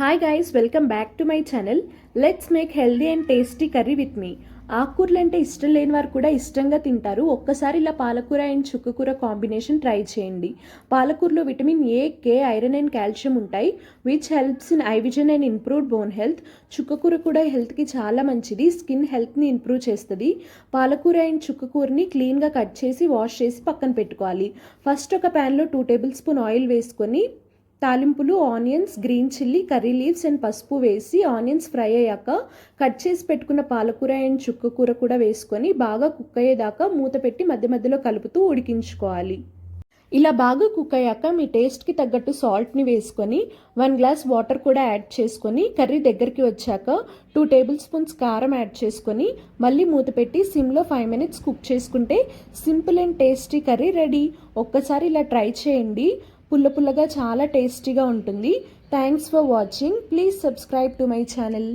Hi guys, welcome back to my channel. Let's make healthy and tasty curry with me. ఆకుకూరలు అంటే ఇష్టం లేని వారు కూడా ఇష్టంగా తింటారు. ఒక్కసారి ఇలా పాలకూర అండ్ చుక్కకూర కాంబినేషన్ ట్రై చేయండి. పాలకూరలో vitamin A, K, iron and calcium ఉంటాయి, which helps in eye vision and improve bone health. చుక్కకూర కూడా హెల్త్కి చాలా మంచిది, స్కిన్ హెల్త్ని ఇంప్రూవ్ చేస్తుంది. పాలకూర అండ్ చుక్కకూరని క్లీన్గా కట్ చేసి వాష్ చేసి పక్కన పెట్టుకోవాలి. ఫస్ట్ ఒక ప్యాన్లో 2 టేబుల్ స్పూన్ ఆయిల్ వేసుకొని తాలింపులు onions, green chilli, curry leaves and పసుపు వేసి ఆనియన్స్ ఫ్రై అయ్యాక కట్ చేసి పెట్టుకున్న పాలకూర అండ్ చుక్కకూర కూడా వేసుకొని బాగా కుక్ అయ్యేదాకా మూత పెట్టి మధ్య మధ్యలో కలుపుతూ ఉడికించుకోవాలి. ఇలా బాగా కుక్ అయ్యాక మీ టేస్ట్కి తగ్గట్టు సాల్ట్ని వేసుకొని 1 గ్లాస్ వాటర్ కూడా యాడ్ చేసుకొని కర్రీ దగ్గరికి వచ్చాక 2 టేబుల్ స్పూన్స్ కారం యాడ్ చేసుకొని మళ్ళీ మూత పెట్టి సిమ్లో 5 మినిట్స్ కుక్ చేసుకుంటే simple and tasty curry ready. ఒక్కసారి ఇలా ట్రై చేయండి, పుల్లగా చాలా టేస్టీగా ఉంటుంది. Thanks for watching. Please subscribe to my channel.